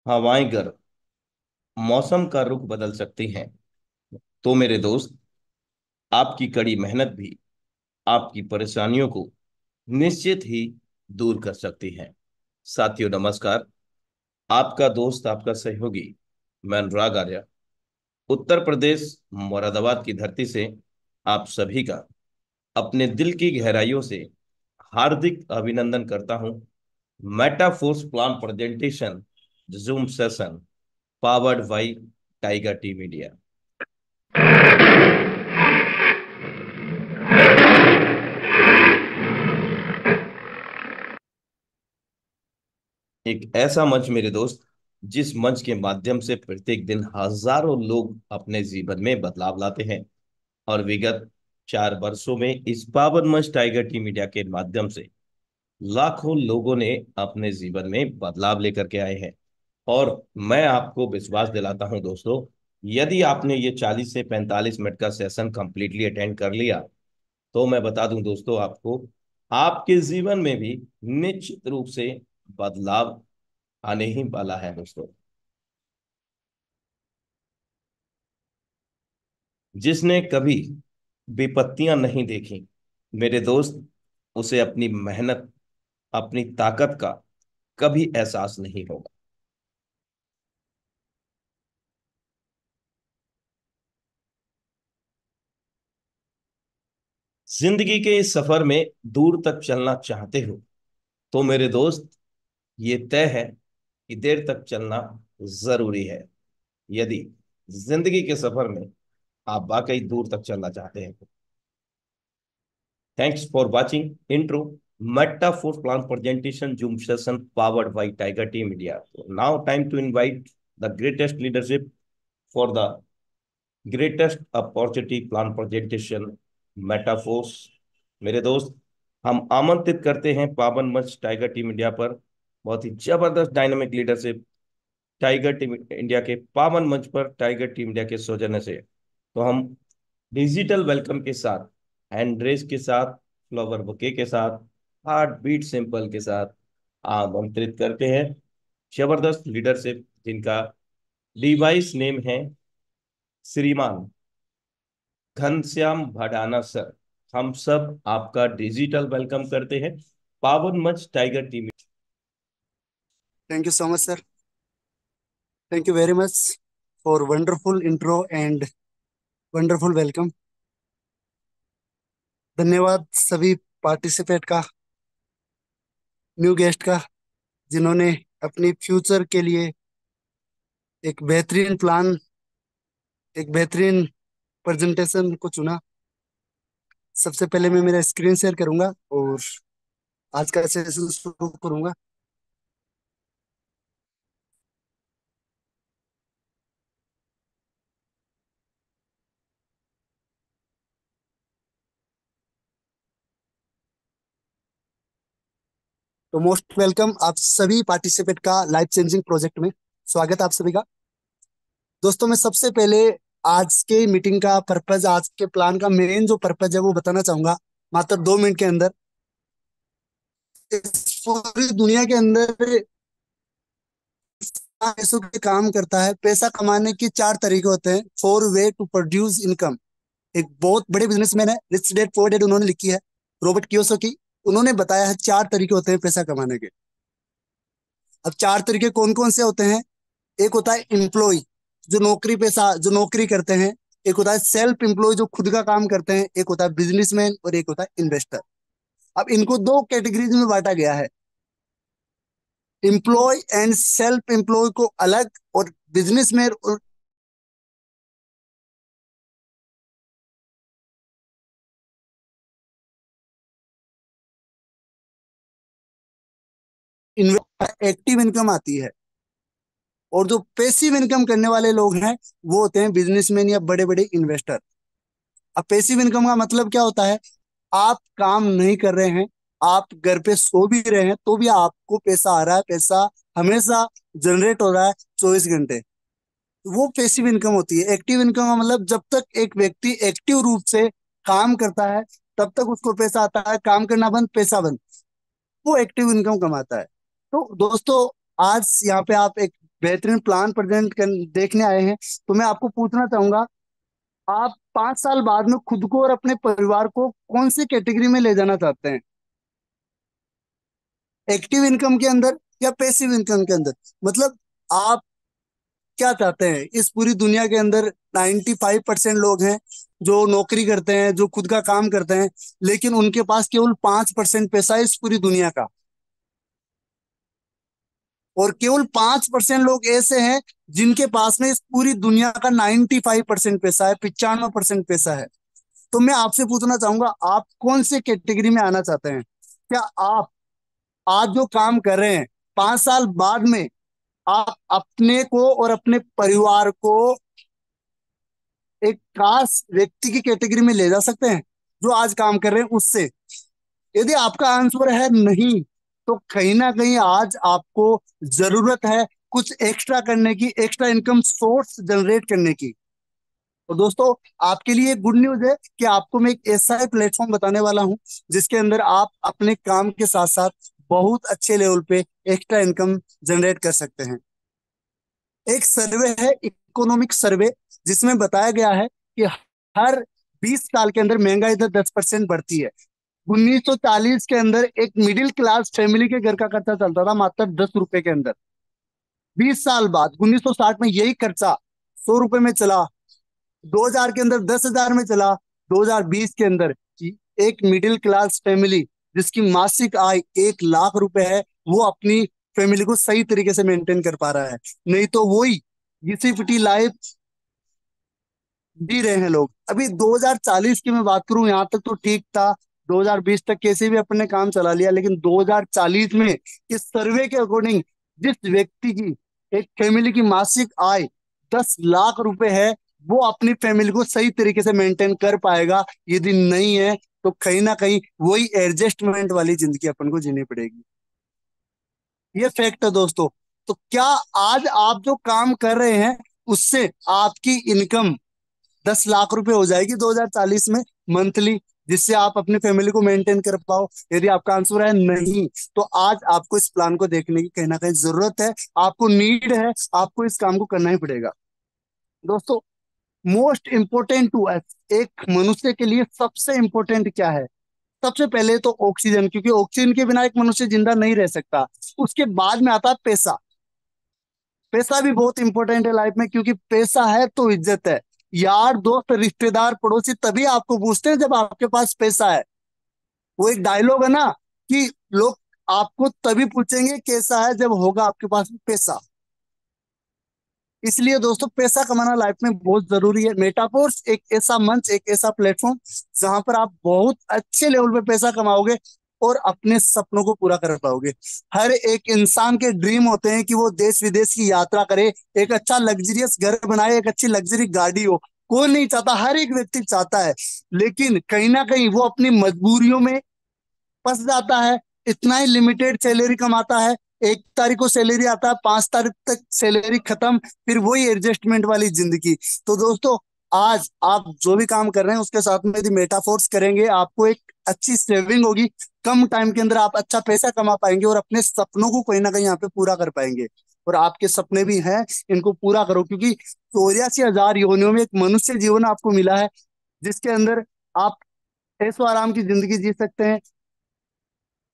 हवाएं गर्म, मौसम का रुख बदल सकती हैं। तो मेरे दोस्त, आपकी कड़ी मेहनत भी आपकी परेशानियों को निश्चित ही दूर कर सकती है। साथियों नमस्कार। आपका दोस्त, आपका सहयोगी, मैं अनुराग आर्य, उत्तर प्रदेश मुरादाबाद की धरती से आप सभी का अपने दिल की गहराइयों से हार्दिक अभिनंदन करता हूं। Metaforce plan presentation zoom session powered by tiger T media. एक ऐसा मंच मेरे दोस्त, जिस मंच के माध्यम से प्रत्येक दिन हजारों लोग अपने जीवन में बदलाव लाते हैं। और विगत 4 वर्षों में इस पावन मंच टाइगर टी मीडिया के माध्यम से लाखों लोगों ने अपने जीवन में बदलाव लेकर के आए हैं। और मैं आपको विश्वास दिलाता हूं दोस्तों, यदि आपने ये 40 से 45 मिनट का सेशन कंप्लीटली अटेंड कर लिया, तो मैं बता दूं दोस्तों आपको, आपके जीवन में भी निश्चित रूप से बदलाव आने ही वाला है दोस्तों। जिसने कभी विपत्तियां नहीं देखी मेरे दोस्त, उसे अपनी मेहनत, अपनी ताकत का कभी एहसास नहीं होगा। जिंदगी के इस सफर में दूर तक चलना चाहते हो, तो मेरे दोस्त, ये तय है कि देर तक चलना जरूरी है। यदि जिंदगी के सफर में आप वाकई दूर तक चलना चाहते हैं। Thanks for watching intro Metaforce plan presentation zoom session powered by tiger team India. Now time to invite the greatest leadership for the greatest opportunity plan presentation Metaforce. मेरे दोस्त, हम आमंत्रित करते हैं पावन मंच टाइगर टीम इंडिया पर बहुत ही जबरदस्त dynamic leadership tiger team India के पावन मंच पर टाइगर टीम इंडिया के सौजन्य से। तो हम डिजिटल वेलकम के साथ, हैंड के साथ, फ्लावर बुके के साथ, हार्ट बीट सिंपल के साथ आमंत्रित करते हैं जबरदस्त लीडरशिप, जिनका डिवाइस नेम है श्रीमान घनश्याम भडाना सर। हम सब आपका डिजिटल वेलकम करते हैं पावन मंच tiger team. Thank you so much, sir. Thank you very much for wonderful intro and wonderful welcome. धन्यवाद सभी पार्टिसिपेट का, न्यू गेस्ट का, जिन्होंने अपनी फ्यूचर के लिए एक बेहतरीन प्लान, एक बेहतरीन प्रेजेंटेशन को चुना। सबसे पहले मैं मेरा स्क्रीन शेयर करूंगा और आज का सेशन शुरू करूंगा। तो मोस्ट वेलकम आप सभी पार्टिसिपेट का लाइफ चेंजिंग प्रोजेक्ट में स्वागत है आप सभी का। दोस्तों मैं सबसे पहले आज के मीटिंग का पर्पज, आज के प्लान का मेन जो पर्पज है वो बताना चाहूंगा मात्र 2 मिनट के अंदर। इस पूरी दुनिया के अंदर पैसों के काम करता है। पैसा कमाने के 4 तरीके होते हैं, 4 वे टू प्रोड्यूस इनकम। एक बहुत बड़े बिजनेसमैन है, रिच डैड पुअर डैड, उन्होंने लिखी है, रॉबर्ट कियोसाकी। उन्होंने बताया है 4 तरीके होते हैं पैसा कमाने के। अब 4 तरीके कौन कौन से होते हैं? एक होता है एम्प्लॉय, जो नौकरी पेशा, जो नौकरी करते हैं। एक होता है सेल्फ एम्प्लॉय, जो खुद का काम करते हैं। एक होता है बिजनेसमैन और एक होता है इन्वेस्टर। अब इनको दो कैटेगरीज में बांटा गया है, एम्प्लॉय एंड सेल्फ एम्प्लॉय को अलग, और बिजनेसमैन और एक्टिव इनकम आती है। और जो पैसिव इनकम करने वाले लोग हैं वो होते हैं बिजनेसमैन या बड़े बड़े इन्वेस्टर। अब पैसिव इनकम का मतलब क्या होता है? आप काम नहीं कर रहे हैं, आप घर पे सो भी रहे हैं तो भी आपको पैसा आ रहा है, पैसा हमेशा जनरेट हो रहा है 24 घंटे। वो पैसिव इनकम होती है। एक्टिव इनकम का मतलब जब तक एक व्यक्ति एक्टिव रूप से काम करता है तब तक उसको पैसा आता है, काम करना बंद पैसा बंद, वो एक्टिव इनकम कमाता है। तो दोस्तों आज यहाँ पे आप एक बेहतरीन प्लान देखने आए हैं, तो मैं आपको पूछना चाहूंगा, आप 5 साल बाद में खुद को और अपने परिवार को कौन सी कैटेगरी में ले जाना चाहते हैं? एक्टिव इनकम के अंदर या पैसिव इनकम के अंदर? मतलब आप क्या चाहते हैं इस पूरी दुनिया के अंदर? 95% लोग हैं जो नौकरी करते हैं, जो खुद का काम करते हैं, लेकिन उनके पास केवल 5% पैसा है इस पूरी दुनिया का। और केवल 5% लोग ऐसे हैं जिनके पास में इस पूरी दुनिया का 95% पैसा है, 95% पैसा है। तो मैं आपसे पूछना चाहूंगा, आप कौन से कैटेगरी में आना चाहते हैं? क्या आप आज जो काम कर रहे हैं, 5 साल बाद में आप अपने को और अपने परिवार को एक खास व्यक्ति की कैटेगरी में ले जा सकते हैं जो आज काम कर रहे हैं उससे? यदि आपका आंसर है नहीं, तो कहीं ना कहीं आज आपको जरूरत है कुछ एक्स्ट्रा करने की, एक्स्ट्रा इनकम सोर्स जनरेट करने की। तो दोस्तों, आपके लिए गुड न्यूज है कि आपको मैं एक ऐसा प्लेटफॉर्म बताने वाला हूं जिसके अंदर आप अपने काम के साथ साथ बहुत अच्छे लेवल पे एक्स्ट्रा इनकम जनरेट कर सकते हैं। एक सर्वे है, इकोनॉमिक सर्वे, जिसमें बताया गया है कि हर 20 साल के अंदर महंगाई दर 10% बढ़ती है। 1940 के अंदर एक मिडिल क्लास फैमिली के घर का खर्चा चलता था मात्र 10 रुपए के अंदर। 20 साल बाद 1960 में यही खर्चा 100 रुपए में चला, 2000 के अंदर 10,000 में चला, 2020 के अंदर एक मिडिल क्लास फैमिली जिसकी मासिक आय 1 लाख रुपए है, वो अपनी फैमिली को सही तरीके से मेंटेन कर पा रहा है। नहीं तो वही घिसी पिटी लाइफ जी रहे हैं लोग। अभी 2040 की मैं बात करूं, यहाँ तक तो ठीक था, 2020 तक कैसे भी अपने काम चला लिया, लेकिन 2040 में इस सर्वे के अकॉर्डिंग जिस व्यक्ति की एक फैमिली की मासिक आय 10 लाख रुपए है, वो अपनी फैमिली को सही तरीके से मेंटेन कर पाएगा। यदि नहीं है, तो कहीं ना कहीं वही एडजस्टमेंट वाली जिंदगी अपन को जीनी पड़ेगी। ये फैक्ट है दोस्तों। तो क्या आज आप जो काम कर रहे हैं उससे आपकी इनकम 10 लाख रुपए हो जाएगी 2040 में मंथली, जिससे आप अपनी फैमिली को मेंटेन कर पाओ? यदि आपका आंसर है नहीं, तो आज आपको इस प्लान को देखने की कहीं ना कहीं जरूरत है, आपको नीड है, आपको इस काम को करना ही पड़ेगा। दोस्तों, मोस्ट इंपोर्टेंट टू अस, एक मनुष्य के लिए सबसे इंपोर्टेंट क्या है? सबसे पहले तो ऑक्सीजन, क्योंकि ऑक्सीजन के बिना एक मनुष्य जिंदा नहीं रह सकता। उसके बाद में आता है पैसा। पैसा भी बहुत इंपॉर्टेंट है लाइफ में, क्योंकि पैसा है तो इज्जत है। यार दोस्त रिश्तेदार पड़ोसी तभी आपको पूछते हैं जब आपके पास पैसा है। वो एक डायलॉग है ना कि लोग आपको तभी पूछेंगे कैसा है जब होगा आपके पास पैसा। इसलिए दोस्तों, पैसा कमाना लाइफ में बहुत जरूरी है। मेटाफोर्स एक ऐसा मंच, एक ऐसा प्लेटफॉर्म जहां पर आप बहुत अच्छे लेवल पे पैसा कमाओगे और अपने सपनों को पूरा कर पाओगे। हर एक इंसान के ड्रीम होते हैं कि वो देश विदेश की यात्रा करे, एक अच्छा लग्जरियस घर बनाए, एक अच्छी लग्जरी गाड़ी हो। कोई नहीं चाहता, हर एक व्यक्ति चाहता है, लेकिन कहीं ना कहीं वो अपनी मजबूरियों में फंस जाता है। इतना ही लिमिटेड सैलरी कमाता है, 1 तारीख को सैलरी आता है, 5 तारीख तक सैलरी खत्म, फिर वही एडजस्टमेंट वाली जिंदगी। तो दोस्तों, आज आप जो भी काम कर रहे हैं उसके साथ में यदि मेटाफोर्स करेंगे, आपको एक अच्छी सेविंग होगी। कम टाइम के अंदर आप अच्छा पैसा कमा पाएंगे और अपने सपनों को कहीं ना कहीं यहाँ पे पूरा कर पाएंगे। और आपके सपने भी हैं, इनको पूरा करो, क्योंकि 84,000 योनियों में एक मनुष्य जीवन आपको मिला है जिसके अंदर आप ऐशो आराम की जिंदगी जी सकते हैं।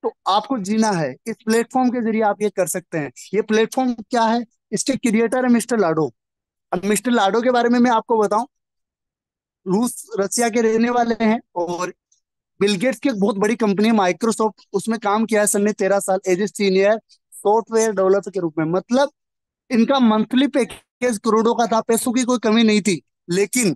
तो आपको जीना है, इस प्लेटफॉर्म के जरिए आप ये कर सकते हैं। ये प्लेटफॉर्म क्या है? इसके क्रिएटर है मिस्टर लाडो। अब मिस्टर लाडो के बारे में मैं आपको बताऊं, रूस रसिया के रहने वाले हैं और बिल गेट्स की एक बहुत बड़ी कंपनी है माइक्रोसॉफ्ट, उसमें काम किया है सर ने 13 साल as a senior software developer के रूप में। मतलब इनका मंथली पैकेज करोड़ों का था, पैसों की कोई कमी नहीं थी। लेकिन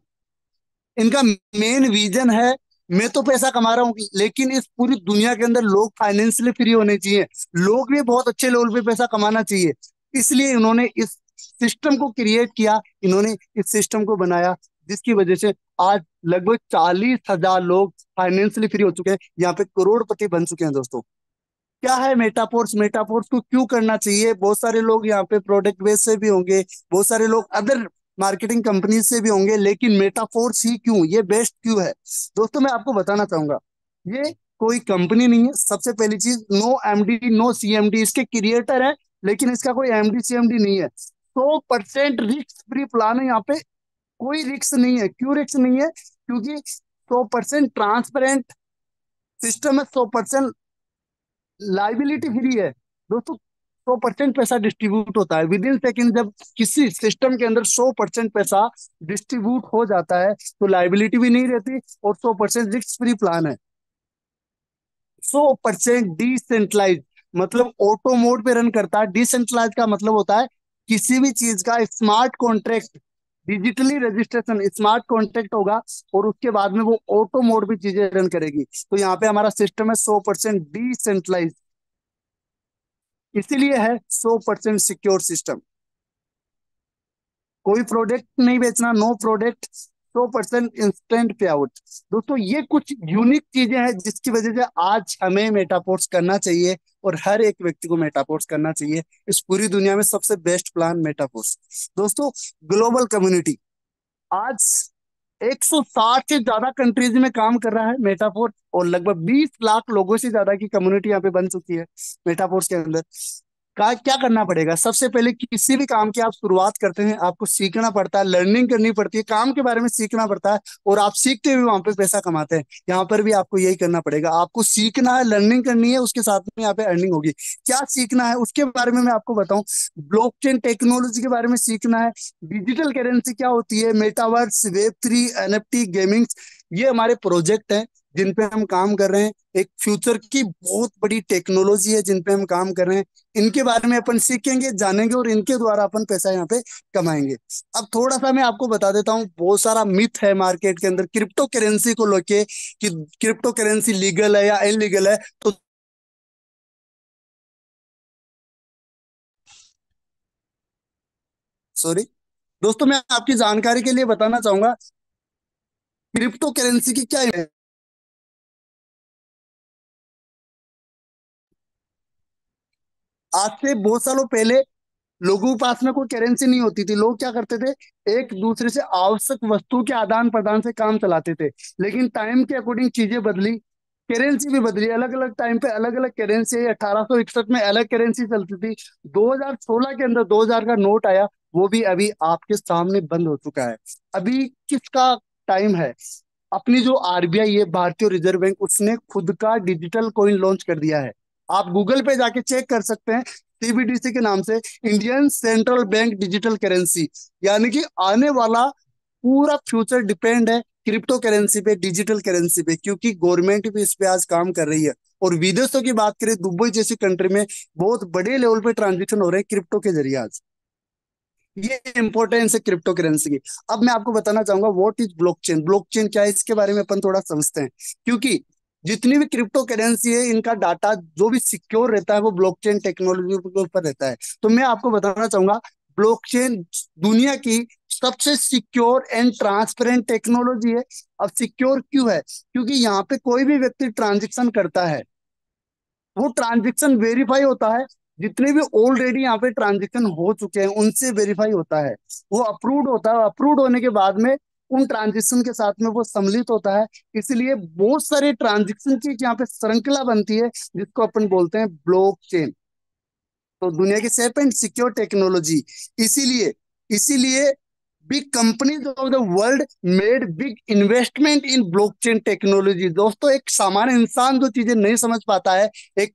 इनका मेन विजन है, मैं तो पैसा कमा रहा हूँ, लेकिन इस पूरी दुनिया के अंदर लोग फाइनेंशियली फ्री होने चाहिए, लोग भी बहुत अच्छे लेवल पे पैसा कमाना चाहिए। इसलिए इन्होंने इस सिस्टम को क्रिएट किया, इन्होंने इस सिस्टम को बनाया, जिसकी वजह से आज लगभग 40,000 लोग फाइनेंशियली फ्री हो चुके हैं, यहाँ पे करोड़पति बन चुके हैं। दोस्तों, क्या है मेटाफोर्स? मेटाफोर्स को क्यों करना चाहिए? बहुत सारे लोग यहाँ पे प्रोडक्ट बेस से भी होंगे, बहुत सारे लोग अदर मार्केटिंग कंपनी से भी होंगे, लेकिन मेटाफोर्स ही क्यों, ये बेस्ट क्यों है? दोस्तों, मैं आपको बताना चाहूंगा, ये कोई कंपनी नहीं है। सबसे पहली चीज, नो एमडी नो सीएमडी, इसके क्रिएटर है, लेकिन इसका कोई एमडी सीएमडी नहीं है। 100% रिस्क फ्री प्लान है यहाँ पे। कोई रिस्क नहीं है। क्यों रिस्क नहीं है? क्योंकि 100% ट्रांसपेरेंट सिस्टम है, 100% लाइबिलिटी फ्री है। दोस्तों, 100% पैसा डिस्ट्रीब्यूट होता है विद इन सेकेंड। जब किसी सिस्टम के अंदर 100% पैसा डिस्ट्रीब्यूट हो जाता है तो लाइबिलिटी भी नहीं रहती, और 100% रिस्क फ्री प्लान है। 100% डिसेंट्रलाइज, मतलब ऑटो मोड पे रन करता है। डिसेंट्रलाइज का मतलब होता है किसी भी चीज का smart contract, digitally registration smart contract होगा, और उसके बाद में वो ऑटो मोड पे चीजें रन करेगी। तो यहाँ पे हमारा सिस्टम है 100% डिसेंट्रलाइज, इसीलिए है 100% सिक्योर सिस्टम। कोई प्रोडक्ट नहीं बेचना, नो प्रोडक्ट, 100% इंस्टेंट पे आउट। दोस्तों, ये कुछ यूनिक चीजें हैं जिसकी वजह से आज हमें मेटापोर्स करना चाहिए, और हर एक व्यक्ति को मेटापोर्स करना चाहिए। इस पूरी दुनिया में सबसे बेस्ट प्लान मेटापोर्स। दोस्तों, ग्लोबल कम्युनिटी आज 160 से ज्यादा कंट्रीज में काम कर रहा है मेटाफोर, और लगभग 20 लाख लोगों से ज्यादा की कम्युनिटी यहाँ पे बन चुकी है मेटाफोर्स के अंदर। का क्या करना पड़ेगा? सबसे पहले किसी भी काम की आप शुरुआत करते हैं, आपको सीखना पड़ता है, लर्निंग करनी पड़ती है, काम के बारे में सीखना पड़ता है, और आप सीखते हुए वहां पे पैसा कमाते हैं। यहाँ पर भी आपको यही करना पड़ेगा। आपको सीखना है, लर्निंग करनी है, उसके साथ में यहाँ पे अर्निंग होगी। क्या सीखना है उसके बारे में मैं आपको बताऊं। ब्लॉकचेन टेक्नोलॉजी के बारे में सीखना है। डिजिटल करेंसी क्या होती है, मेटावर्स, वेब 3, एनएफटी, गेमिंग, ये हमारे प्रोजेक्ट हैं जिन पे हम काम कर रहे हैं। एक फ्यूचर की बहुत बड़ी टेक्नोलॉजी है जिन पे हम काम कर रहे हैं। इनके बारे में अपन सीखेंगे, जानेंगे, और इनके द्वारा अपन पैसा यहाँ पे कमाएंगे। अब थोड़ा सा मैं आपको बता देता हूँ, बहुत सारा मिथ है मार्केट के अंदर क्रिप्टो करेंसी को लेके, कि क्रिप्टो करेंसी लीगल है या इलीगल है। तो सॉरी दोस्तों, मैं आपकी जानकारी के लिए बताना चाहूंगा क्रिप्टो करेंसी की क्या है। आज से बहुत सालों पहले लोगों के पास में कोई करेंसी नहीं होती थी। लोग क्या करते थे, एक दूसरे से आवश्यक वस्तु के आदान प्रदान से काम चलाते थे। लेकिन टाइम के अकॉर्डिंग चीजें बदली, करेंसी भी बदली। अलग अलग टाइम पे अलग अलग करेंसी। 1861 में अलग करेंसी चलती थी। 2016 के अंदर 2000 का नोट आया, वो भी अभी आपके सामने बंद हो चुका है। अभी किसका टाइम है? अपनी जो आरबीआई है, भारतीय रिजर्व बैंक, उसने खुद का डिजिटल कॉइन लॉन्च कर दिया है। आप गूगल पे जाके चेक कर सकते हैं, सीबीडीसी के नाम से, Indian central bank digital currency. यानी कि आने वाला पूरा फ्यूचर डिपेंड है क्रिप्टो करेंसी पे, डिजिटल करेंसी पे, क्योंकि गवर्नमेंट भी इस पे आज काम कर रही है। और विदेशों की बात करें, दुबई जैसी कंट्री में बहुत बड़े लेवल पे ट्रांजेक्शन हो रहे हैं क्रिप्टो के जरिए आज। ये इंपॉर्टेंस है क्रिप्टो करेंसी की। अब मैं आपको बताना चाहूंगा व्हाट इज ब्लॉकचेन। ब्लॉकचेन क्या है, इसके बारे में अपन थोड़ा समझते हैं। क्योंकि जितनी भी क्रिप्टो करेंसी है, इनका डाटा जो भी सिक्योर रहता है वो ब्लॉकचेन टेक्नोलॉजी के ऊपर रहता है। तो मैं आपको बताना चाहूंगा, ब्लॉकचेन दुनिया की सबसे सिक्योर एंड ट्रांसपेरेंट टेक्नोलॉजी है। अब सिक्योर क्यों है? क्योंकि यहाँ पे कोई भी व्यक्ति ट्रांजेक्शन करता है, वो ट्रांजेक्शन वेरीफाई होता है। जितने भी ऑलरेडी यहाँ पे ट्रांजेक्शन हो चुके हैं उनसे वेरीफाई होता है, वो अप्रूव्ड होता है। अप्रूव्ड होने के बाद में उन ट्रांजेक्शन के साथ में वो सम्मिलित होता है। इसलिए बहुत सारे ट्रांजेक्शन की यहाँ पे श्रृंखला बनती है, जिसको अपन बोलते हैं ब्लॉकचेन। तो दुनिया की सेफ एंड सिक्योर टेक्नोलॉजी। इसीलिए इसीलिए big companies of the world made big investment in blockchain technology. दोस्तों, एक सामान्य इंसान जो चीजें नहीं समझ पाता है, एक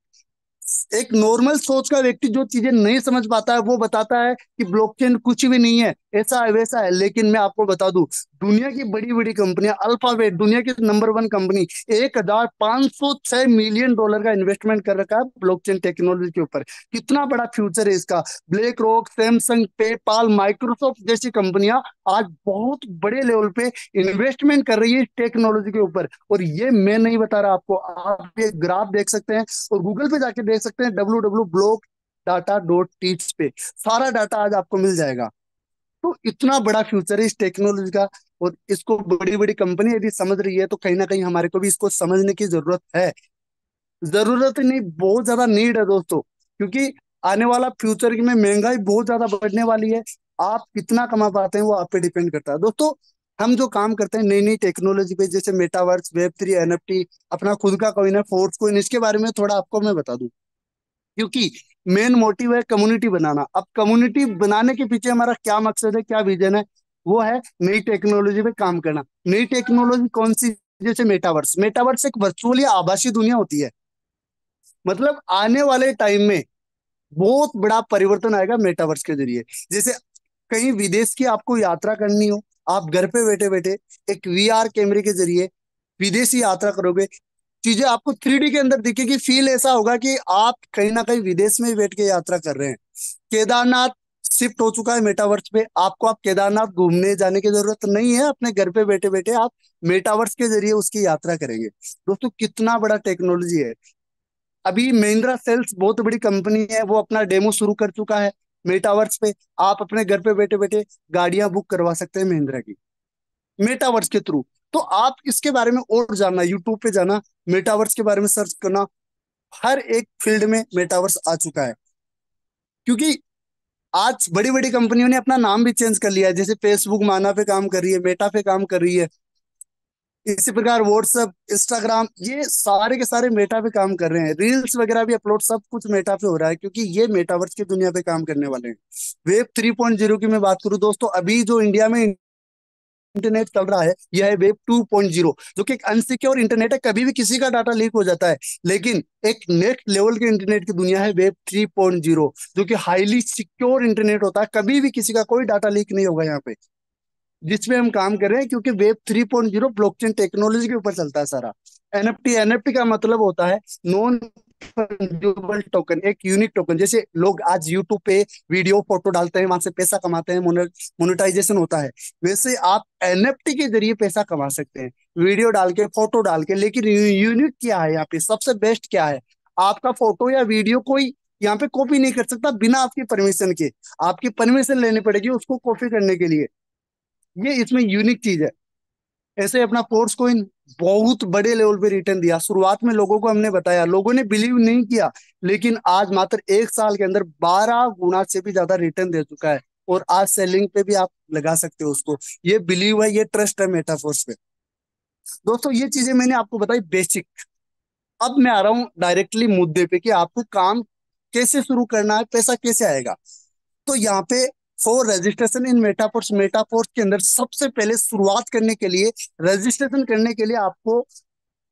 एक नॉर्मल सोच का व्यक्ति जो चीजें नहीं समझ पाता है, वो बताता है कि ब्लॉकचेन कुछ भी नहीं है, ऐसा है वैसा है। लेकिन मैं आपको बता दूं, दुनिया की बड़ी बड़ी कंपनियां, अल्फाबेट दुनिया की नंबर 1 कंपनी, 1506 मिलियन डॉलर का इन्वेस्टमेंट कर रखा है ब्लॉकचेन टेक्नोलॉजी के ऊपर। कितना बड़ा फ्यूचर है इसका। Black rock, Samsung, PayPal, Microsoft जैसी कंपनियां आज बहुत बड़े लेवल पे इन्वेस्टमेंट कर रही है टेक्नोलॉजी के ऊपर। और ये मैं नहीं बता रहा आपको, आप ये ग्राफ देख सकते हैं, और गूगल पे जाके देख सकते हैं, www.blockdata.teach पे सारा डाटा आज आपको मिल जाएगा। तो इतना बड़ा फ्यूचर है इस टेक्नोलॉजी का, और इसको बड़ी बड़ी कंपनी यदि समझ रही है, तो कहीं ना कहीं हमारे को भी इसको समझने की जरूरत है। जरूरत ही नहीं, बहुत ज्यादा नीड है दोस्तों। क्योंकि आने वाला फ्यूचर में महंगाई बहुत ज्यादा बढ़ने वाली है। आप कितना कमा पाते हैं वो आप पे डिपेंड करता है दोस्तों। हम जो काम करते हैं नई नई टेक्नोलॉजी पे, जैसे मेटावर्स, वेब 3, एनएफटी, अपना खुद का कॉइन है फोर्स कॉइन, इसके बारे में थोड़ा आपको मैं बता दूं। क्योंकि मेन मोटिव है कम्युनिटी बनाना। अब कम्युनिटी बनाने के पीछे हमारा क्या मकसद है, क्या विजन है, वो है नई टेक्नोलॉजी पे काम करना। नई टेक्नोलॉजी कौन सी? जैसे मेटावर्स। मेटावर्स एक वर्चुअल या आभासी दुनिया होती है। मतलब आने वाले टाइम में बहुत बड़ा परिवर्तन आएगा मेटावर्स के जरिए। जैसे कहीं विदेश की आपको यात्रा करनी हो, आप घर पे बैठे बैठे एक वीआर कैमरे के जरिए विदेशी यात्रा करोगे, चीजें आपको 3D के अंदर दिखेगी। फील ऐसा होगा कि आप कहीं ना कहीं विदेश में ही बैठ के यात्रा कर रहे हैं। केदारनाथ शिफ्ट हो चुका है मेटावर्स पे। आपको आप केदारनाथ घूमने जाने की जरूरत नहीं है, अपने घर पे बैठे बैठे आप मेटावर्स के जरिए उसकी यात्रा करेंगे। दोस्तों कितना बड़ा टेक्नोलॉजी है। अभी महिंद्रा सेल्स बहुत बड़ी कंपनी है, वो अपना डेमो शुरू कर चुका है मेटावर्स पे। आप अपने घर पे बैठे बैठे गाड़ियां बुक करवा सकते हैं महिंद्रा की, मेटावर्स के थ्रू। तो आप इसके बारे में और जानना, यूट्यूब पे जाना, मेटावर्स के बारे में सर्च करना। हर एक फील्ड में मेटावर्स आ चुका है। क्योंकि आज बड़ी बड़ी कंपनियों ने अपना नाम भी चेंज कर लिया है। जैसे फेसबुक माना पे काम कर रही है, मेटा पे काम कर रही है। इसी प्रकार व्हाट्सएप, इंस्टाग्राम, ये सारे के सारे मेटा पे काम कर रहे हैं। रील्स वगैरह भी अपलोड सब कुछ मेटा पे हो रहा है, क्योंकि ये मेटावर्स की दुनिया पे काम करने वाले हैं। वेब 3.0 की मैं बात करूं दोस्तों, अभी जो इंडिया में इंटरनेट चल रहा है, यह है वेब 2.0, जो कि एक अनसिक्योर इंटरनेट है। कभी भी किसी का डाटा लीक हो जाता है। लेकिन एक नेक्स्ट लेवल के इंटरनेट की दुनिया है वेब 3.0, जो कि हाईली सिक्योर इंटरनेट होता है। कभी भी किसी का कोई डाटा लीक नहीं होगा यहाँ पे, जिसमें हम काम कर रहे हैं। क्योंकि वेब 3.0 ब्लॉकचेन टेक्नोलॉजी के ऊपर चलता है सारा। एनएफटी, एनएफटी का मतलब होता है नॉन फंजिबल टोकन, एक यूनिक टोकन। जैसे लोग आज यूट्यूब पे वीडियो फोटो डालते हैं, वहां से पैसा कमाते हैं, मोनेटाइजेशन होता है। वैसे आप एनएफटी के जरिए पैसा कमा सकते हैं, वीडियो डाल के, फोटो डाल के। लेकिन यूनिक क्या है यहाँ पे, सबसे बेस्ट क्या है? आपका फोटो या वीडियो कोई यहाँ पे कॉपी नहीं कर सकता बिना आपकी परमिशन के। आपकी परमिशन लेनी पड़ेगी उसको कॉपी करने के लिए। ये इसमें यूनिक चीज है। ऐसे अपना फोर्स कोइन बहुत बड़े लेवल पे रिटर्न दिया। शुरुआत में लोगों को हमने बताया, लोगों ने बिलीव नहीं किया। लेकिन आज मात्र 1 साल के अंदर 12 गुना से भी ज्यादा रिटर्न दे चुका है। और आज सेलिंग पे भी आप लगा सकते हो उसको। ये बिलीव है, ये ट्रस्ट है मेटाफोर्स पे। दोस्तों ये चीजें मैंने आपको बताई बेसिक। अब मैं आ रहा हूँ डायरेक्टली मुद्दे पे कि आपको काम कैसे शुरू करना है, पैसा कैसे आएगा। तो यहाँ पे for registration in Metaforce, Metaforce के अंदर सबसे पहले शुरुआत करने के लिए, रजिस्ट्रेशन करने के लिए आपको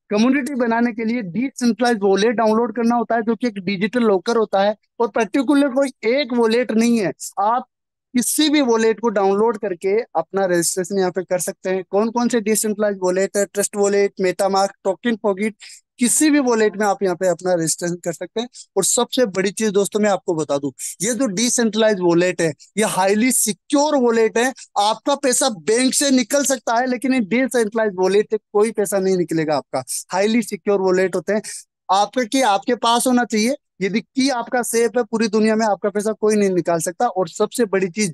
कम्युनिटी बनाने के लिए डिसेंट्रलाइज वॉलेट डाउनलोड करना होता है, जो कि एक डिजिटल लॉकर होता है। और पर्टिकुलर कोई एक वॉलेट नहीं है, आप किसी भी वॉलेट को डाउनलोड करके अपना रजिस्ट्रेशन यहाँ पे कर सकते हैं। कौन कौन से डिसेंट्रलाइज वॉलेट है? ट्रस्ट वॉलेट, मेटामार्क, टोकन पॉकेट, किसी भी वॉलेट में आप यहाँ पे अपना रजिस्ट्रेशन कर सकते हैं। और सबसे बड़ी चीज दोस्तों मैं आपको बता दूं, ये जो डिसेंट्रलाइज वॉलेट है, ये हाईली सिक्योर वॉलेट है। आपका पैसा बैंक से निकल सकता है, लेकिन ये डिसेंट्रलाइज वॉलेट से कोई पैसा नहीं निकलेगा आपका। हाईली सिक्योर वॉलेट होते हैं। आपके आपके पास होना चाहिए। यदि की आपका सेफ है, पूरी दुनिया में आपका पैसा कोई नहीं निकाल सकता। और सबसे बड़ी चीज,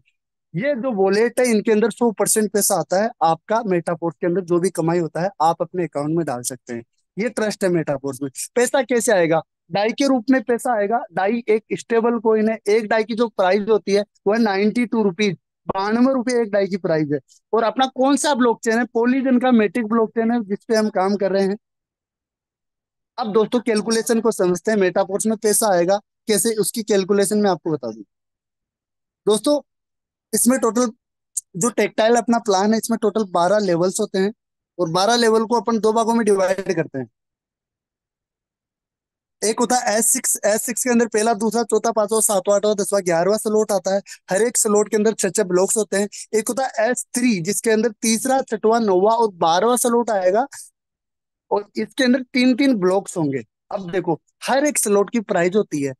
ये जो वॉलेट है इनके अंदर 100% पैसा आता है आपका। मेटाफोर्स के अंदर जो भी कमाई होता है आप अपने अकाउंट में डाल सकते हैं। ये ट्रस्ट है मेटाफोर्स में। पैसा कैसे आएगा? डाई के रूप में पैसा आएगा। डाई एक स्टेबल कॉइन है। एक डाई की जो प्राइस होती है वो है 92 रुपीज, 92 रुपये एक डाई की प्राइस है। और अपना कौन सा ब्लॉकचेन है? पॉलीगन का मेटिक ब्लॉकचेन है, जिसपे हम काम कर रहे हैं। अब दोस्तों कैलकुलेशन को समझते हैं, मेटाफोर्स में पैसा आएगा कैसे, उसकी कैलकुलेशन मैं आपको बता दूं। दोस्तों इसमें टोटल जो टेक्टाइल अपना प्लान है, इसमें टोटल 12 लेवल्स होते हैं। और 12 लेवल को अपन दो भागों में डिवाइड करते हैं। एक होता है S6। S6 के अंदर पहला, दूसरा, चौथा, पांचवा, सातवां, आठवां, 10वां, 11वां स्लॉट आता है। हर एक स्लॉट के अंदर 6 6 ब्लॉक्स होते हैं। एक होता है S3, जिसके अंदर तीसरा, छठवां, नौवां और 12वां स्लॉट आएगा। और इसके अंदर 3 3 ब्लॉक्स होंगे। अब देखो, हर एक स्लॉट की प्राइस होती है।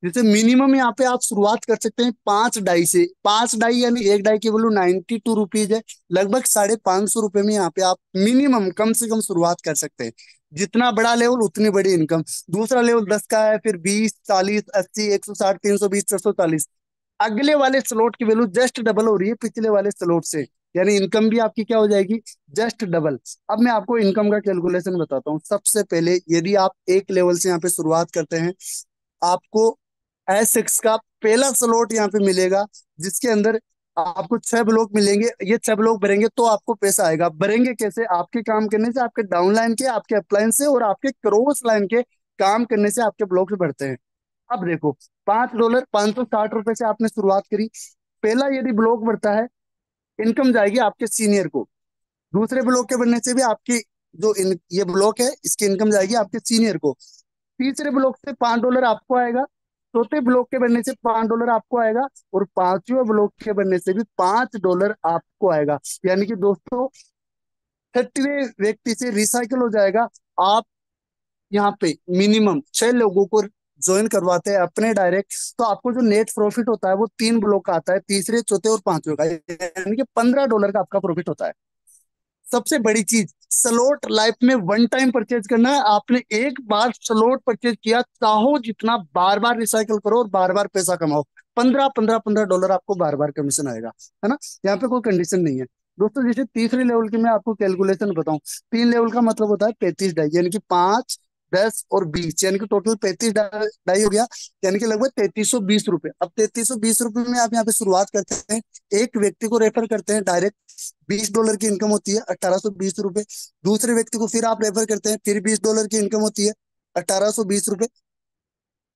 जैसे मिनिमम यहाँ पे आप शुरुआत कर सकते हैं 5 डाई से। 5 डाई यानी एक डाई की वैल्यू 92 रुपीज है। लगभग 550 रुपए में यहाँ पे आप मिनिमम, कम से कम शुरुआत कर सकते हैं। जितना बड़ा लेवल उतनी बड़ी इनकम। दूसरा लेवल 10 का है, फिर 20, 40, 80, 160, 320, 440। अगले वाले स्लॉट की वैल्यू जस्ट डबल हो रही है पिछले वाले स्लॉट से। यानी इनकम भी आपकी क्या हो जाएगी? Just double. अब मैं आपको इनकम का कैलकुलेशन बताता हूँ। सबसे पहले यदि आप एक लेवल से यहाँ पे शुरुआत करते हैं, आपको S6 का पहला स्लॉट यहाँ पे मिलेगा, जिसके अंदर आपको 6 ब्लॉक मिलेंगे। ये 6 ब्लॉक भरेंगे तो आपको पैसा आएगा। भरेंगे कैसे? आपके काम करने से, आपके डाउन लाइन के, आपके अपलाइन से और आपके क्रॉस लाइन के काम करने से आपके ब्लॉक्स बढ़ते हैं। अब देखो, $5, $560 से आपने शुरुआत करी। पहला यदि ब्लॉक बढ़ता है, इनकम जाएगी आपके सीनियर को। दूसरे ब्लॉक के बनने से भी आपकी ये ब्लॉक है, इसकी इनकम जाएगी आपके सीनियर को। तीसरे ब्लॉक से $5 आपको आएगा। चौथे ब्लॉक के बनने से $5 आपको आएगा। और पांचवें ब्लॉक के बनने से भी $5 आपको आएगा। यानी कि दोस्तों, 30वें व्यक्ति से रिसाइकल हो जाएगा। आप यहाँ पे मिनिमम 6 लोगों को ज्वाइन करवाते हैं अपने डायरेक्ट, तो आपको जो नेट प्रॉफिट होता है वो 3 ब्लॉक का आता है, तीसरे चौथे और पांचवे का, यानी कि $15 का आपका प्रॉफिट होता है। सबसे बड़ी चीज, स्लॉट लाइफ में वन टाइम परचेज करना है। आपने एक बार स्लॉट परचेज किया, चाहो जितना बार बार रिसाइकल करो और बार बार पैसा कमाओ, 15-15-15 डॉलर आपको बार बार कमीशन आएगा, है ना। यहाँ पे कोई कंडीशन नहीं है दोस्तों। जैसे तीसरे लेवल की मैं आपको कैलकुलेशन बताऊं, 3 लेवल का मतलब होता है 35 डाई, यानी कि 5, 10 और 20, यानी कि टोटल 35 डाई हो गया, यानी कि लगभग ₹3320। अब ₹3320 में आप यहाँ पे शुरुआत करते हैं, एक व्यक्ति को रेफर करते हैं डायरेक्ट, $20 की इनकम होती है, ₹1820। दूसरे व्यक्ति को फिर आप रेफर करते हैं, फिर $20 की इनकम होती है, ₹1820।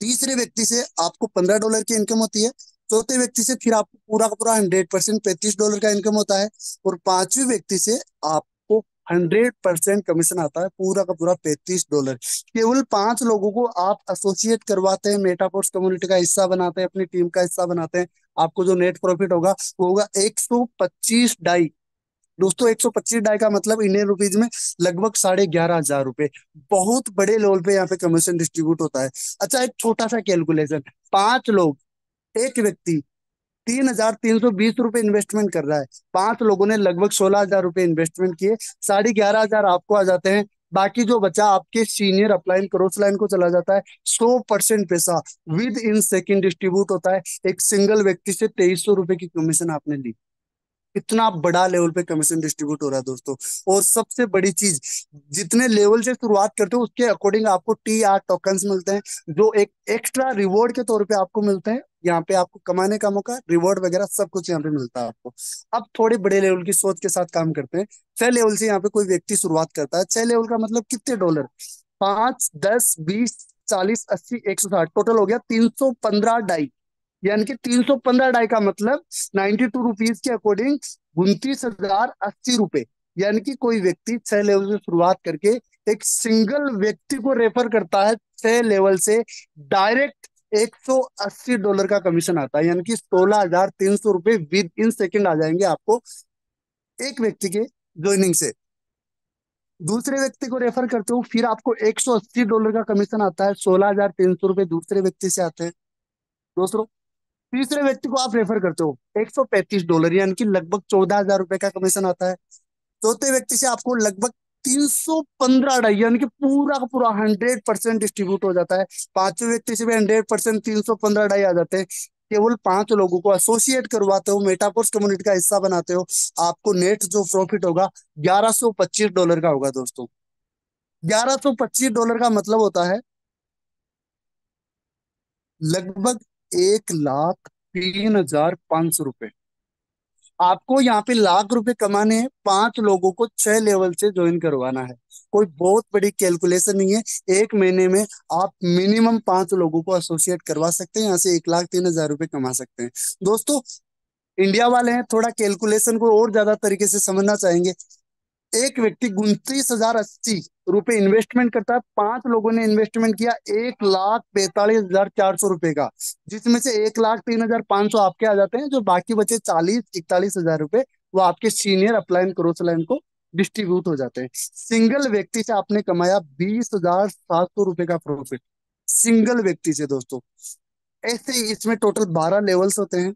तीसरे व्यक्ति से आपको $15 की इनकम होती है। चौथे व्यक्ति से फिर आपको पूरा का पूरा 100% $35 का इनकम होता है। और पांचवें व्यक्ति से आपको 100% कमीशन आता है, पूरा का पूरा $35। केवल 5 लोगों को आप एसोसिएट करवाते हैं, मेटाफोर्स कम्युनिटी का हिस्सा बनाते हैं, अपनी टीम का हिस्सा बनाते हैं। आपको जो नेट प्रॉफिट होगा वो होगा 125 डाई। दोस्तों, 125 डाई का मतलब इंडियन रुपीज में लगभग ₹11,500। बहुत बड़े लेवल पे यहाँ पे कमीशन डिस्ट्रीब्यूट होता है। अच्छा, एक छोटा सा कैलकुलेशन, 5 लोग, एक व्यक्ति ₹3,320 इन्वेस्टमेंट कर रहा है। 5 लोगों ने लगभग ₹16,000 इन्वेस्टमेंट किए, 11,500 आपको आ जाते हैं। बाकी जो बचा आपके सीनियर अपलाइन क्रॉस लाइन को चला जाता है। 100% पैसा विद इन सेकंड डिस्ट्रीब्यूट होता है। एक सिंगल व्यक्ति से ₹2300 की कमीशन आपने ली। इतना बड़ा लेवल पे कमीशन डिस्ट्रीब्यूट हो रहा है दोस्तों। और सबसे बड़ी चीज, जितने लेवल से शुरुआत करते हो उसके अकॉर्डिंग आपको TR टोकन्स मिलते हैं, जो एक एक्स्ट्रा रिवॉर्ड के तौर पे आपको मिलते हैं। यहाँ पे आपको कमाने का मौका, रिवॉर्ड वगैरह सब कुछ यहाँ पे मिलता है आपको। अब थोड़े बड़े लेवल की सोच के साथ काम करते हैं। 6 लेवल से यहाँ पे कोई व्यक्ति शुरुआत करता है। 6 लेवल का मतलब कितने डॉलर, 5, 10, 20, 40, 80, 160, टोटल हो गया 315 डाई। यानी कि 315 डाई का मतलब ₹92 के अकॉर्डिंग ₹29,080। यानी कि कोई व्यक्ति 6 लेवल से शुरुआत करके एक सिंगल व्यक्ति को रेफर करता है 6 लेवल से, डायरेक्ट $180 का कमीशन आता है। यानी कि ₹16,300 विद इन सेकेंड आ जाएंगे आपको एक व्यक्ति के ज्वाइनिंग से। दूसरे व्यक्ति को रेफर करते हो, फिर आपको $180 का कमीशन आता है, ₹16,300 दूसरे व्यक्ति से आते हैं दोस्तों। तीसरे व्यक्ति को आप रेफर करते हो, $135, यानी कि लगभग ₹14,000 का कमीशन आता है। चौथे व्यक्ति से आपको लगभग 315 डाई, यानी कि पूरा का पूरा 100% डिस्ट्रीब्यूट हो जाता है। पांचवें व्यक्ति से भी 100% 315 डाई आ जाते हैं। केवल 5 लोगों को एसोसिएट करवाते हो, मेटाफोर्स कम्युनिटी का हिस्सा बनाते हो, आपको नेट जो प्रॉफिट होगा $1125 का होगा दोस्तों। $1125 का मतलब होता है लगभग ₹1,03,500। आपको यहाँ पे ₹1,00,000 कमाने हैं, 5 लोगों को 6 लेवल से ज्वाइन करवाना है। कोई बहुत बड़ी कैलकुलेशन नहीं है। एक महीने में आप मिनिमम 5 लोगों को एसोसिएट करवा सकते हैं, यहाँ से ₹1,03,000 कमा सकते हैं दोस्तों। इंडिया वाले हैं, थोड़ा कैलकुलेशन को और ज्यादा तरीके से समझना चाहेंगे। एक व्यक्ति ₹29,080 इन्वेस्टमेंट करता है, 5 लोगों ने इन्वेस्टमेंट किया ₹1,42,400 का, जिसमें से ₹1,03,500 आपके आ जाते हैं, जो बाकी बचे 40-41 हजार वो आपके सीनियर अपलाइन क्रॉस लाइन को डिस्ट्रीब्यूट हो जाते हैं। सिंगल व्यक्ति से आपने कमाया ₹20,700 का प्रॉफिट, सिंगल व्यक्ति से दोस्तों। ऐसे ही इसमें टोटल 12 लेवल्स होते हैं,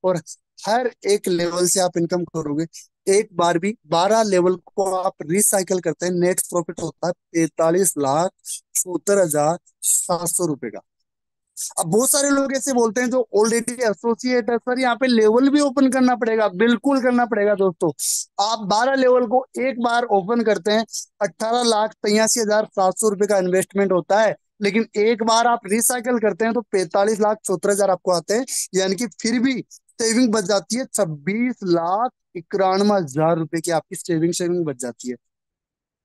और हर एक लेवल से आप इनकम करोगे। एक बार भी 12 लेवल को आप रिसाइकल करते हैं, नेट प्रॉफिट होता है ₹43,72,700 का। अब बहुत सारे लोग ऐसे बोलते हैं जो ऑलरेडी एसोसिएट है, सर यहाँ पे लेवल भी ओपन करना पड़ेगा। बिल्कुल करना पड़ेगा दोस्तों। आप 12 लेवल को एक बार ओपन करते हैं, ₹18,83,700 का इन्वेस्टमेंट होता है, लेकिन एक बार आप रिसाइकल करते हैं तो ₹45,74,000 आपको आते हैं। यानी कि फिर भी सेविंग बच जाती है, ₹26,91,000 की आपकी सेविंग सेविंग बच जाती है।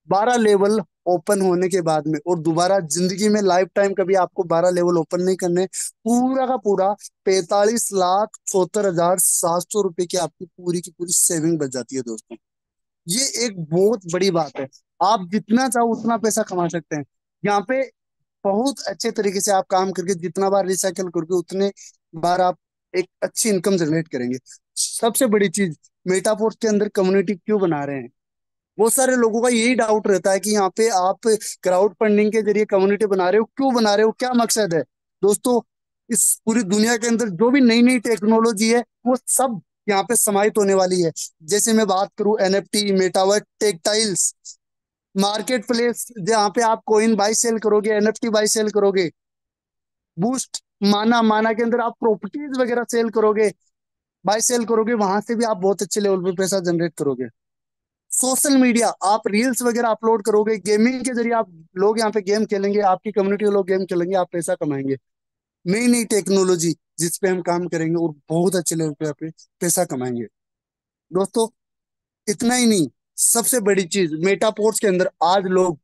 12 लेवल ओपन होने के बाद में, और दोबारा जिंदगी में लाइफ टाइम कभी आपको 12 लेवल ओपन नहीं करने, पूरा का पूरा 45,70,700 रुपए की आपकी पूरी की पूरी सेविंग बच जाती है दोस्तों। ये एक बहुत बड़ी बात है। आप जितना चाहो उतना पैसा कमा सकते हैं यहाँ पे। बहुत अच्छे तरीके से आप काम करके जितना बार रिसाइकल करके उतने बार आप एक अच्छी इनकम जनरेट करेंगे। सबसे बड़ी चीज, मेटाफोर्स के अंदर कम्युनिटी क्यों बना रहे हैं? बहुत सारे लोगों का यही डाउट रहता है कि यहाँ पे आप क्राउड फंडिंग के जरिए कम्युनिटी बना रहे हो, क्यों बना रहे हो, क्या मकसद है? दोस्तों, इस पूरी दुनिया के अंदर जो भी नई नई टेक्नोलॉजी है वो सब यहाँ पे समाहित होने वाली है। जैसे मैं बात करूं एनएफटी, मेटावर्स, टेक्टाइल्स, मार्केट प्लेस जहाँ पे आप कोइन बाई सेल करोगे, एनएफटी बाई सेल करोगे, बूस्ट, माना, माना के अंदर आप प्रॉपर्टीज वगैरह सेल करोगे, बाई सेल करोगे, वहां से भी आप बहुत अच्छे लेवल पे पैसा जनरेट करोगे। सोशल मीडिया, आप रील्स वगैरह अपलोड करोगे, गेमिंग के जरिए आप, लोग यहाँ पे गेम खेलेंगे, आपकी कम्युनिटी के लोग गेम खेलेंगे, आप पैसा कमाएंगे। नई नई टेक्नोलॉजी जिस पे हम काम करेंगे और बहुत अच्छे लेवल पे आप पैसा कमाएंगे। दोस्तों, इतना ही नहीं, सबसे बड़ी चीज, मेटापोर्ट्स के अंदर आज लोग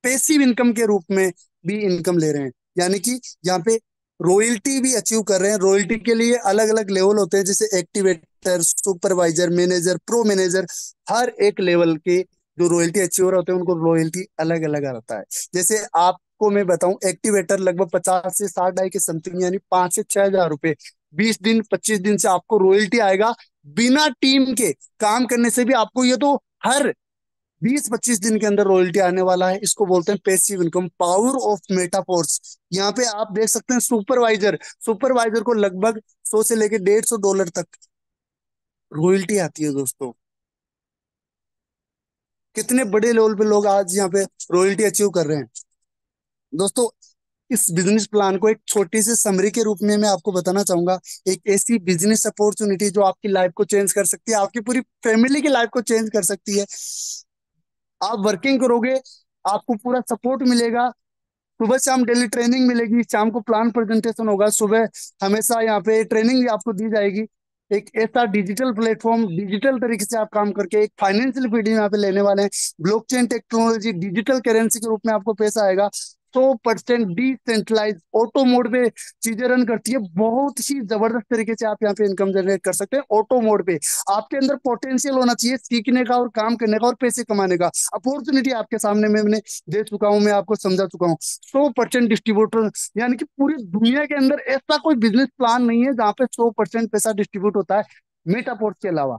पैसिव इनकम के रूप में भी इनकम ले रहे हैं। यानी कि यहाँ पे रॉयल्टी भी अचीव कर रहे हैं। रॉयल्टी के लिए अलग अलग लेवल होते हैं, जैसे activator, supervisor, manager, pro manager. हर एक लेवल के जो रॉयल्टी अचीवर होते हैं उनको रॉयल्टी अलग अलग आता है। जैसे आपको मैं बताऊं, एक्टिवेटर लगभग 50 से 60 डाई के समथिंग, यानी 5 से 6 हजार रुपए 20 दिन 25 दिन से आपको रॉयल्टी आएगा। बिना टीम के काम करने से भी आपको ये तो हर 20-25 दिन के अंदर रॉयल्टी आने वाला है। इसको बोलते हैं passive income, power of Metaforce. यहाँ पे आप देख सकते हैं सुपरवाइजर, सुपरवाइजर को लगभग 100 से लेके 150 डॉलर तक रॉयल्टी आती है दोस्तों। कितने बड़े लेवल पे लोग आज यहाँ पे रॉयल्टी अचीव कर रहे हैं। दोस्तों, इस बिजनेस प्लान को एक छोटी सी समरी के रूप में मैं आपको बताना चाहूंगा। एक ऐसी बिजनेस अपॉर्चुनिटी जो आपकी लाइफ को चेंज कर सकती है, आपकी पूरी फैमिली की लाइफ को चेंज कर सकती है। आप वर्किंग करोगे, आपको पूरा सपोर्ट मिलेगा, सुबह शाम डेली ट्रेनिंग मिलेगी, शाम को प्लान प्रेजेंटेशन होगा, सुबह हमेशा यहाँ पे ट्रेनिंग भी आपको दी जाएगी। एक ऐसा डिजिटल प्लेटफॉर्म, डिजिटल तरीके से आप काम करके एक फाइनेंशियल फ्रीडम यहाँ पे लेने वाले हैं। ब्लॉकचेन टेक्नोलॉजी, डिजिटल करेंसी के रूप में आपको पैसा आएगा। 100% डिसेंट्रलाइज ऑटो मोड पे चीजें रन करती है। बहुत ही जबरदस्त तरीके से आप यहाँ पे इनकम जनरेट कर सकते हैं ऑटो मोड पे। आपके अंदर पोटेंशियल होना चाहिए सीखने का और काम करने का और पैसे कमाने का। अपॉर्चुनिटी आपके सामने मैंने दे चुका हूं, मैं आपको समझा चुका हूँ। 100% डिस्ट्रीब्यूटर, यानी कि पूरी दुनिया के अंदर ऐसा कोई बिजनेस प्लान नहीं है जहाँ पे 100% पैसा डिस्ट्रीब्यूट होता है मेटापोर्ट के अलावा।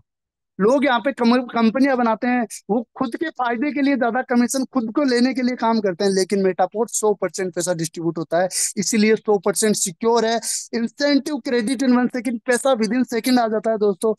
लोग यहाँ पे कंपनियां बनाते हैं, वो खुद के फायदे के लिए ज्यादा कमीशन खुद को लेने के लिए काम करते हैं, लेकिन मेटापोर्ट 100% पैसा डिस्ट्रीब्यूट होता है, इसीलिए 100% सिक्योर है। इंसेंटिव क्रेडिट इन 1 सेकंड, पैसा विद इन सेकंड आ जाता है दोस्तों।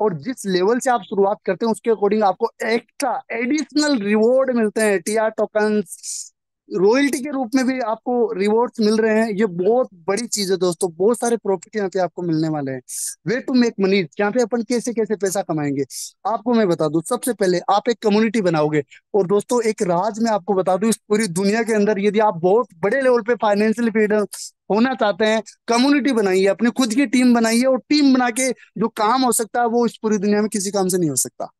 और जिस लेवल से आप शुरुआत करते हैं उसके अकॉर्डिंग आपको एक्स्ट्रा एडिशनल रिवॉर्ड मिलते हैं, टीआर टोकन्स, रॉयल्टी के रूप में भी आपको रिवॉर्ड्स मिल रहे हैं। ये बहुत बड़ी चीज है दोस्तों, बहुत सारे प्रॉफिट यहाँ पे आपको मिलने वाले हैं। वे टू मेक मनी, यहाँ पे अपन कैसे कैसे पैसा कमाएंगे आपको मैं बता दूं। सबसे पहले आप एक कम्युनिटी बनाओगे। और दोस्तों, एक राज मैं आपको बता दूं, इस पूरी दुनिया के अंदर यदि आप बहुत बड़े लेवल पे फाइनेंशियल फ्रीडम होना चाहते हैं, कम्युनिटी बनाइए, अपनी खुद की टीम बनाइए, और टीम बना के जो काम हो सकता है वो इस पूरी दुनिया में किसी काम से नहीं हो सकता।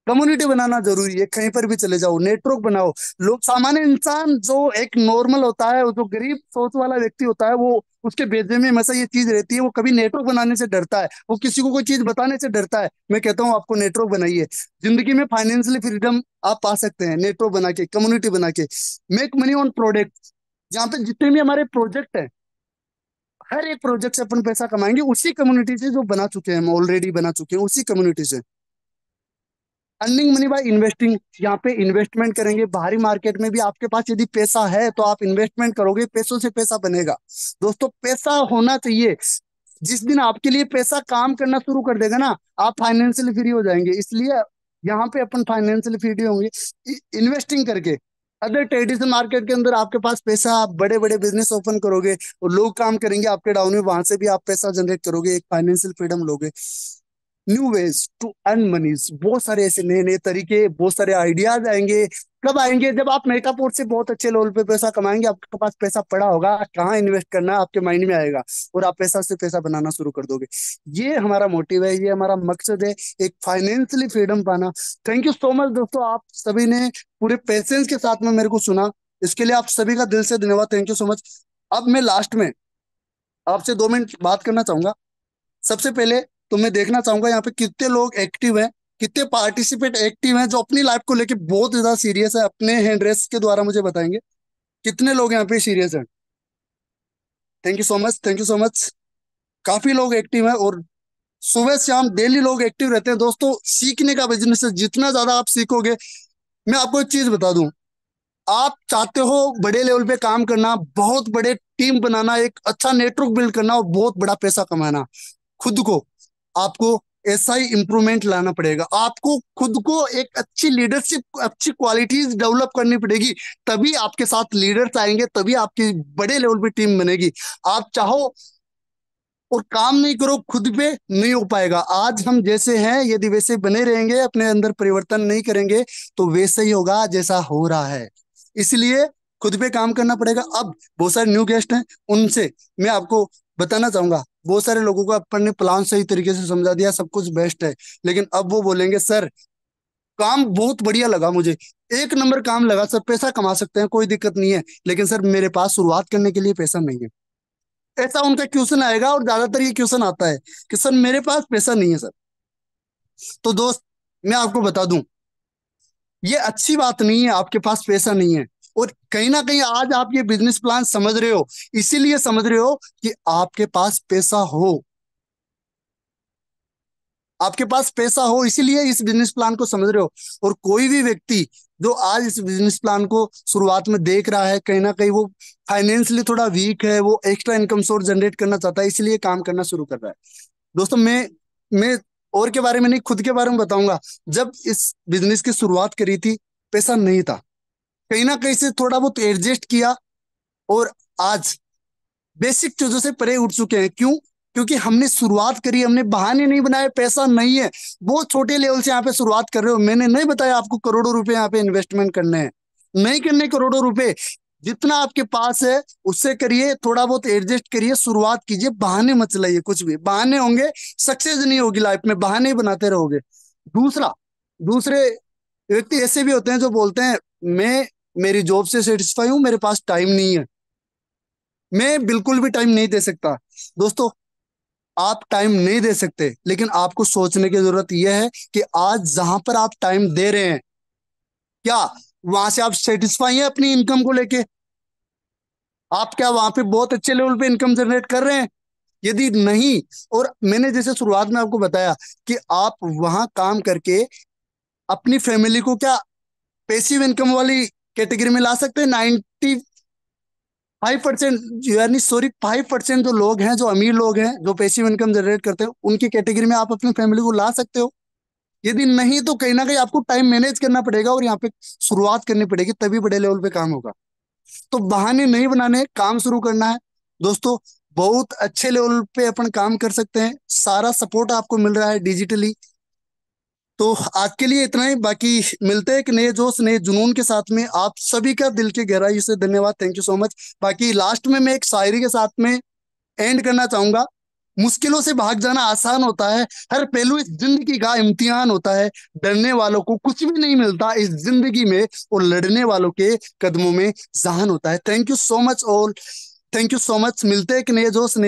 कम्युनिटी बनाना जरूरी है, कहीं पर भी चले जाओ, नेटवर्क बनाओ। लोग, सामान्य इंसान जो एक नॉर्मल होता है, जो गरीब सोच वाला व्यक्ति होता है, वो उसके बेजे में हमेशा ये चीज रहती है, वो कभी नेटवर्क बनाने से डरता है, वो किसी को कोई चीज बताने से डरता है। मैं कहता हूँ आपको नेटवर्क बनाइए, जिंदगी में फाइनेंशियली फ्रीडम आप पा सकते हैं नेटवर्क बना के, कम्युनिटी बना के। मेक मनी ऑन प्रोडक्ट, जहाँ पे जितने भी हमारे प्रोजेक्ट है, हर एक प्रोजेक्ट से अपन पैसा कमाएंगे उसी कम्युनिटी से जो बना चुके हैं, हम ऑलरेडी बना चुके हैं उसी कम्युनिटी से। अर्निंग मनी बाय इन्वेस्टिंग, यहाँ पे इन्वेस्टमेंट करेंगे। बाहरी मार्केट में भी आपके पास यदि पैसा है तो आप इन्वेस्टमेंट करोगे, पैसों से पैसा बनेगा। दोस्तों, पैसा होना चाहिए। जिस दिन आपके लिए पैसा काम करना शुरू कर देगा ना, आप फाइनेंशियली फ्री हो जाएंगे। इसलिए यहाँ पे अपन फाइनेंशियली फ्री होंगे इन्वेस्टिंग करके। अदर ट्रेडिशनल मार्केट के अंदर आपके पास पैसा, आप बड़े बड़े बिजनेस ओपन करोगे और लोग काम करेंगे आपके डाउन में, वहां से भी आप पैसा जनरेट करोगे, एक फाइनेंशियल फ्रीडम लोगे। न्यू वेज टू अर्न मनीज, बहुत सारे ऐसे नए नए तरीके, बहुत सारे आइडियाज आएंगे। कब आएंगे? जब आप मेटापोर्ट से बहुत अच्छे लेवल पे पैसा कमाएंगे, आपके पास पैसा पड़ा होगा, कहाँ इन्वेस्ट करना है आपके माइंड में आएगा, और आप पैसा से पैसा बनाना शुरू कर दोगे। ये हमारा मोटिव है, ये हमारा मकसद है, एक फाइनेंशियली फ्रीडम पाना। थैंक यू सो मच दोस्तों, आप सभी ने पूरे पेशेंस के साथ में मेरे को सुना, इसके लिए आप सभी का दिल से धन्यवाद। Thank you so much. अब मैं लास्ट में आपसे 2 मिनट बात करना चाहूंगा। सबसे पहले तो मैं देखना चाहूंगा यहाँ पे कितने लोग एक्टिव हैं, कितने पार्टिसिपेट एक्टिव हैं जो अपनी लाइफ को लेके बहुत ज्यादा सीरियस है, अपने हैंड रेस के द्वारा मुझे बताएंगे कितने लोग यहाँ पे सीरियस हैं। Thank you so much, thank you so much. काफी लोग एक्टिव हैं, और सुबह शाम डेली लोग एक्टिव रहते हैं। दोस्तों, सीखने का बिजनेस है, जितना ज्यादा आप सीखोगे। मैं आपको एक चीज बता दूं, आप चाहते हो बड़े लेवल पे काम करना, बहुत बड़े टीम बनाना, एक अच्छा नेटवर्क बिल्ड करना और बहुत बड़ा पैसा कमाना, खुद को आपको ऐसा ही इंप्रूवमेंट लाना पड़ेगा। आपको खुद को एक अच्छी लीडरशिप, अच्छी क्वालिटीज डेवलप करनी पड़ेगी, तभी आपके साथ लीडर्स आएंगे, तभी आपकी बड़े लेवल पे टीम बनेगी। आप चाहो और काम नहीं करो खुद पे, नहीं हो पाएगा। आज हम जैसे हैं यदि वैसे बने रहेंगे, अपने अंदर परिवर्तन नहीं करेंगे, तो वैसे ही होगा जैसा हो रहा है। इसलिए खुद पे काम करना पड़ेगा। अब बहुत सारे न्यू गेस्ट हैं, उनसे मैं आपको बताना चाहूंगा। बहुत सारे लोगों को अपन ने प्लान सही तरीके से समझा दिया, सब कुछ बेस्ट है, लेकिन अब वो बोलेंगे सर काम बहुत बढ़िया लगा मुझे, 1 नंबर काम लगा सर, पैसा कमा सकते हैं, कोई दिक्कत नहीं है, लेकिन सर मेरे पास शुरुआत करने के लिए पैसा नहीं है। ऐसा उनका क्वेश्चन आएगा, और ज्यादातर ये क्वेश्चन आता है कि सर मेरे पास पैसा नहीं है सर। तो दोस्त, मैं आपको बता दूं, ये अच्छी बात नहीं है आपके पास पैसा नहीं है। और कहीं ना कहीं आज आप ये बिजनेस प्लान समझ रहे हो, इसीलिए समझ रहे हो कि आपके पास पैसा हो, आपके पास पैसा हो, इसीलिए इस बिजनेस प्लान को समझ रहे हो। और कोई भी व्यक्ति जो आज इस बिजनेस प्लान को शुरुआत में देख रहा है, कहीं ना कहीं वो फाइनेंशियली थोड़ा वीक है, वो एक्स्ट्रा इनकम सोर्स जनरेट करना चाहता है, इसलिए काम करना शुरू कर रहा है। दोस्तों, मैं और के बारे में नहीं, खुद के बारे में बताऊंगा। जब इस बिजनेस की शुरुआत करी थी, पैसा नहीं था, कहीं ना कहीं से थोड़ा बहुत एडजस्ट किया, और आज बेसिक चीजों से परे उठ चुके हैं। क्यों? क्योंकि हमने शुरुआत करी, हमने बहाने नहीं बनाए, पैसा नहीं है। बहुत छोटे लेवल से यहाँ पे शुरुआत कर रहे हो, मैंने नहीं बताया आपको करोड़ों रुपए यहाँ पे इन्वेस्टमेंट करने हैं, नहीं करने करोड़ों रुपए। जितना आपके पास है उससे करिए, थोड़ा बहुत एडजस्ट करिए, शुरुआत कीजिए, बहाने मत चलाइए। कुछ भी बहाने होंगे, सक्सेस नहीं होगी लाइफ में, बहाने ही बनाते रहोगे। दूसरा, दूसरे व्यक्ति ऐसे भी होते हैं जो बोलते हैं मैं मेरी जॉब से सेटिस्फाई हूं, मेरे पास टाइम नहीं है, मैं बिल्कुल भी टाइम नहीं दे सकता। दोस्तों, आप टाइम नहीं दे सकते, लेकिन आपको सोचने की जरूरत यह है कि आज जहां पर आप टाइम दे रहे हैं, क्या वहां से आप सेटिस्फाई हैं अपनी इनकम को लेके? आप क्या वहां पे बहुत अच्छे लेवल पे इनकम जनरेट कर रहे हैं? यदि नहीं, और मैंने जैसे शुरुआत में आपको बताया कि आप वहां काम करके अपनी फैमिली को क्या पैसिव इनकम वाली कैटेगरी में ला सकते हैं। 5%, यानी सॉरी 5% जो लोग हैं, जो अमीर लोग हैं, जो पैसिव इनकम जनरेट करते हैं, उनकी कैटेगरी में आप अपनी फैमिली को ला सकते हो। यदि नहीं, तो कहीं ना कहीं आपको टाइम मैनेज करना पड़ेगा, और यहाँ पे शुरुआत करनी पड़ेगी, तभी बड़े लेवल पे काम होगा। तो बहाने नहीं बनाने, काम शुरू करना है। दोस्तों, बहुत अच्छे लेवल पे अपन काम कर सकते हैं, सारा सपोर्ट आपको मिल रहा है डिजिटली। तो आज के लिए इतना ही, बाकी मिलते हैं एक नए जोश, नए जुनून के साथ में। आप सभी का दिल की गहराई से धन्यवाद, थैंक यू सो मच। बाकी लास्ट में मैं एक शायरी के साथ में एंड करना चाहूंगा। मुश्किलों से भाग जाना आसान होता है, हर पहलू इस जिंदगी का इम्तिहान होता है। डरने वालों को कुछ भी नहीं मिलता इस जिंदगी में, और लड़ने वालों के कदमों में जहान होता है। Thank you so much all, thank you so much. मिलते हैं एक नए जोश,